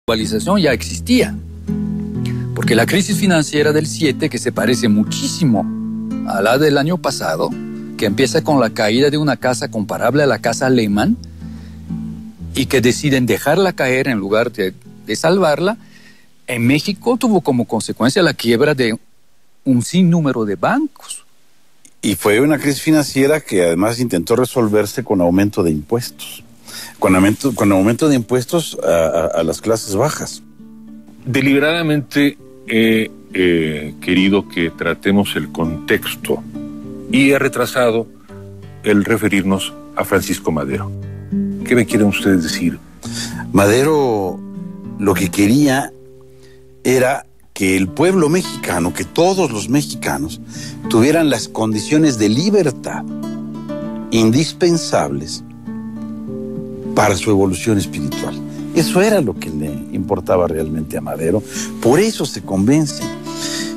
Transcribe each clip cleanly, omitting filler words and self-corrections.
globalización ya existía. Porque la crisis financiera del 7, que se parece muchísimo a la del año pasado, que empieza con la caída de una casa comparable a la casa Lehman, y que deciden dejarla caer en lugar de salvarla, en México tuvo como consecuencia la quiebra de un sinnúmero de bancos. Y fue una crisis financiera que además intentó resolverse con aumento de impuestos. Con aumento de impuestos a las clases bajas. Deliberadamente he querido que tratemos el contexto y he retrasado el referirnos a Francisco Madero. ¿Qué me quieren ustedes decir? Madero lo que quería era que el pueblo mexicano, que todos los mexicanos, tuvieran las condiciones de libertad indispensables para su evolución espiritual. Eso era lo que le importaba realmente a Madero. Por eso se convence.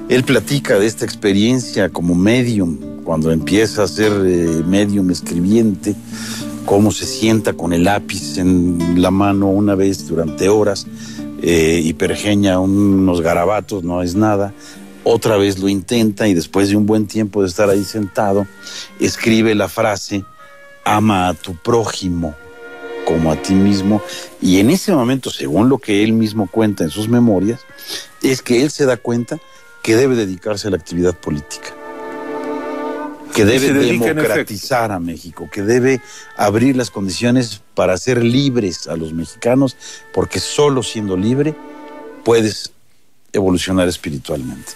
Él platica de esta experiencia como medium, cuando empieza a ser medium escribiente, cómo se sienta con el lápiz en la mano una vez durante horas y pergeña unos garabatos, no es nada. Otra vez lo intenta y después de un buen tiempo de estar ahí sentado, escribe la frase: ama a tu prójimo como a ti mismo. Y en ese momento, según lo que él mismo cuenta en sus memorias, es que él se da cuenta que debe dedicarse a la actividad política, que debe democratizar a México, que debe abrir las condiciones para hacer libres a los mexicanos, porque solo siendo libre puedes evolucionar espiritualmente.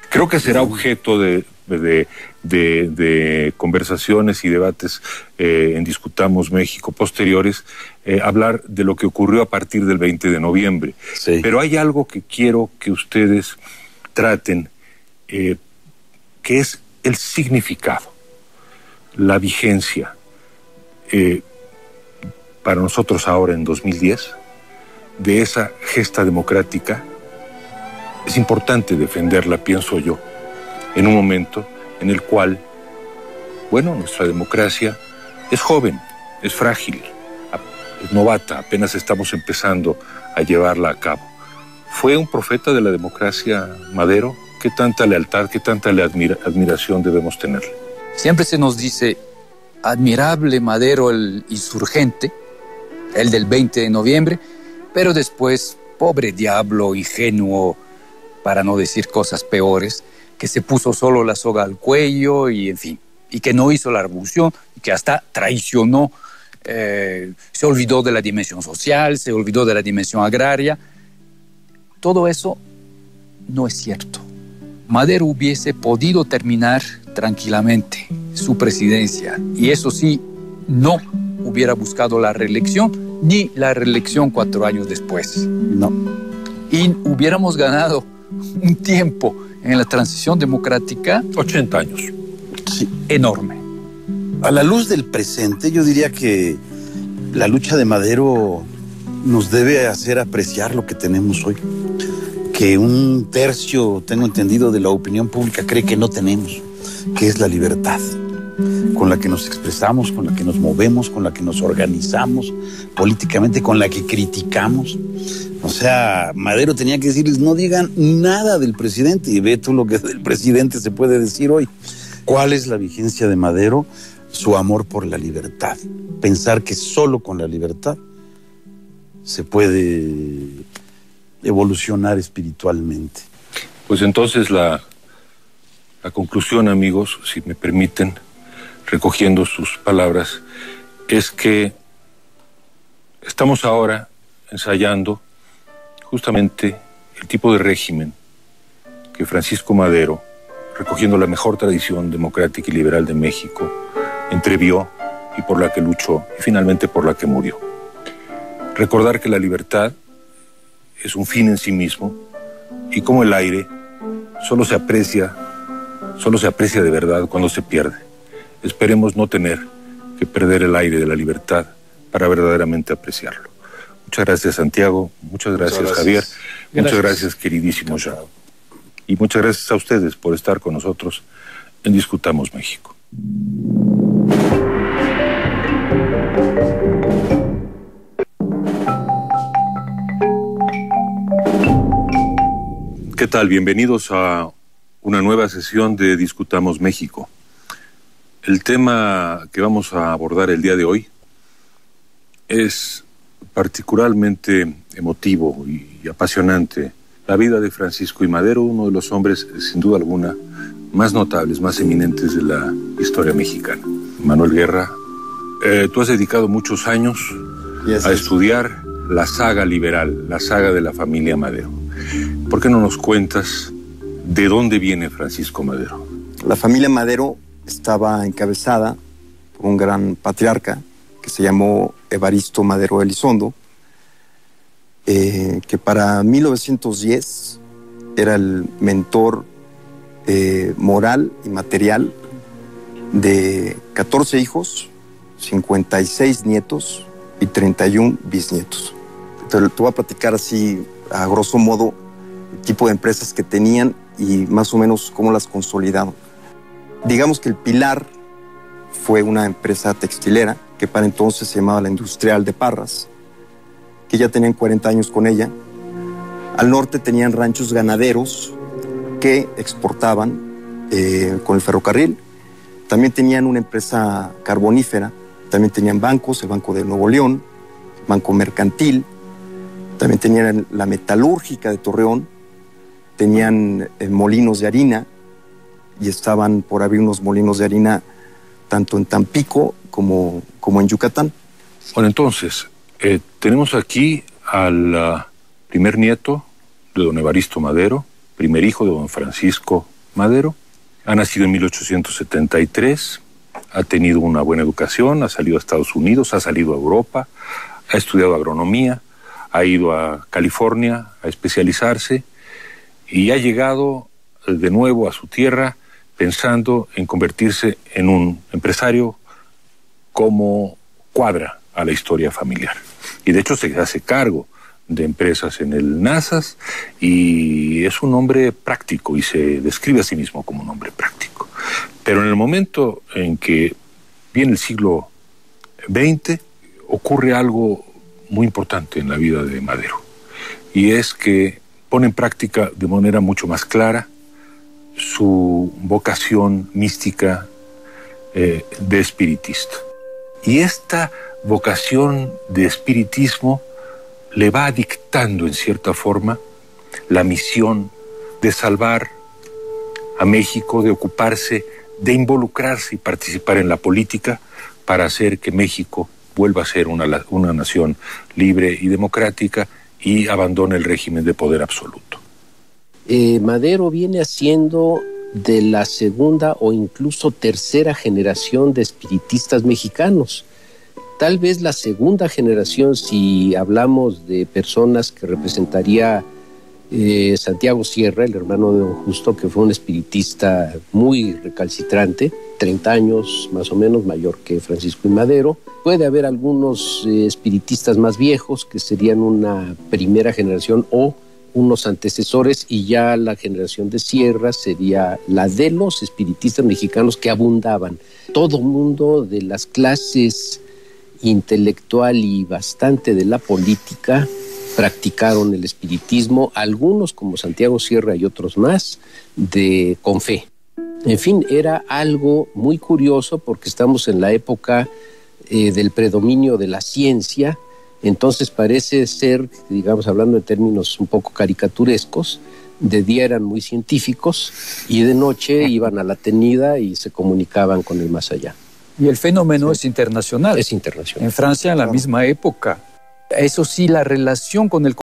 Creo que será objeto de conversaciones y debates en Discutamos México posteriores, hablar de lo que ocurrió a partir del 20 de noviembre. Sí. Pero hay algo que quiero que ustedes traten, que es el significado, la vigencia, para nosotros ahora en 2010, de esa gesta democrática. Es importante defenderla, pienso yo, en un momento en el cual, bueno, nuestra democracia es joven, es frágil, es novata, apenas estamos empezando a llevarla a cabo. ¿Fue un profeta de la democracia Madero? ¿Qué tanta lealtad, qué tanta admiración debemos tener? Siempre se nos dice, admirable Madero el insurgente, el del 20 de noviembre, pero después, pobre diablo, ingenuo, para no decir cosas peores, que se puso solo la soga al cuello y en fin, y que no hizo la revolución, y que hasta traicionó, se olvidó de la dimensión social, se olvidó de la dimensión agraria. Todo eso no es cierto. Madero hubiese podido terminar tranquilamente su presidencia, y eso sí, no hubiera buscado la reelección, ni la reelección 4 años después. No. Y hubiéramos ganado un tiempo en la transición democrática. 80 años. Sí. Enorme. A la luz del presente, yo diría que la lucha de Madero nos debe hacer apreciar lo que tenemos hoy, que un tercio, tengo entendido, de la opinión pública cree que no tenemos, que es la libertad, con la que nos expresamos, con la que nos movemos, con la que nos organizamos políticamente, con la que criticamos. O sea, Madero tenía que decirles, no digan nada del presidente, y ve tú lo que del presidente se puede decir hoy. ¿Cuál es la vigencia de Madero? Su amor por la libertad. Pensar que solo con la libertad se puede evolucionar espiritualmente. Pues entonces la conclusión, amigos, si me permiten, recogiendo sus palabras, es que estamos ahora ensayando justamente el tipo de régimen que Francisco Madero, recogiendo la mejor tradición democrática y liberal de México, entrevió y por la que luchó y finalmente por la que murió. Recordar que la libertad es un fin en sí mismo y como el aire solo se aprecia de verdad cuando se pierde. Esperemos no tener que perder el aire de la libertad para verdaderamente apreciarlo. Muchas gracias, Santiago. Muchas gracias, Javier. Muchas gracias, queridísimo Jean. Y muchas gracias a ustedes por estar con nosotros en Discutamos México. ¿Qué tal? Bienvenidos a una nueva sesión de Discutamos México. El tema que vamos a abordar el día de hoy es particularmente emotivo y apasionante. La vida de Francisco I. Madero, uno de los hombres, sin duda alguna, más notables, más eminentes de la historia mexicana. Manuel Guerra, tú has dedicado muchos años a estudiar la saga liberal, la saga de la familia Madero. ¿Por qué no nos cuentas de dónde viene Francisco Madero? La familia Madero estaba encabezada por un gran patriarca que se llamó Evaristo Madero Elizondo, que para 1910 era el mentor moral y material de 14 hijos, 56 nietos y 31 bisnietos. Te voy a platicar así, a grosso modo, el tipo de empresas que tenían y más o menos cómo las consolidaron. Digamos que el pilar fue una empresa textilera que para entonces se llamaba la Industrial de Parras, que ya tenían 40 años con ella. Al norte tenían ranchos ganaderos que exportaban con el ferrocarril. También tenían una empresa carbonífera, también tenían bancos, el Banco de Nuevo León, el Banco Mercantil, también tenían la metalúrgica de Torreón, tenían molinos de harina y estaban por abrir unos molinos de harina tanto en Tampico como en Yucatán. Bueno, entonces, tenemos aquí al primer nieto de don Evaristo Madero, primer hijo de don Francisco Madero. Ha nacido en 1873, ha tenido una buena educación, ha salido a Estados Unidos, ha salido a Europa, ha estudiado agronomía, ha ido a California a especializarse y ha llegado de nuevo a su tierra pensando en convertirse en un empresario como cuadra a la historia familiar. Y de hecho se hace cargo de empresas en el NASAS y es un hombre práctico y se describe a sí mismo como un hombre práctico. Pero en el momento en que viene el siglo XX ocurre algo muy importante en la vida de Madero y es que pone en práctica de manera mucho más clara su vocación mística de espiritista. Y esta vocación de espiritismo le va dictando en cierta forma la misión de salvar a México, de ocuparse, de involucrarse y participar en la política para hacer que México vuelva a ser una nación libre y democrática y abandone el régimen de poder absoluto. Madero viene haciendo de la segunda o incluso tercera generación de espiritistas mexicanos. Tal vez la segunda generación, si hablamos de personas que representaría Santiago Sierra, el hermano de don Justo, que fue un espiritista muy recalcitrante, 30 años más o menos mayor que Francisco I. Madero. Puede haber algunos espiritistas más viejos que serían una primera generación o unos antecesores, y ya la generación de Sierra sería la de los espiritistas mexicanos que abundaban. Todo mundo de las clases intelectual y bastante de la política practicaron el espiritismo, algunos como Santiago Sierra y otros más, con fe. En fin, era algo muy curioso porque estamos en la época del predominio de la ciencia. Entonces parece ser, digamos, hablando en términos un poco caricaturescos, de día eran muy científicos y de noche iban a la tenida y se comunicaban con el más allá. Y el fenómeno es internacional. Es internacional. En Francia, en la misma época. Eso sí, la relación con el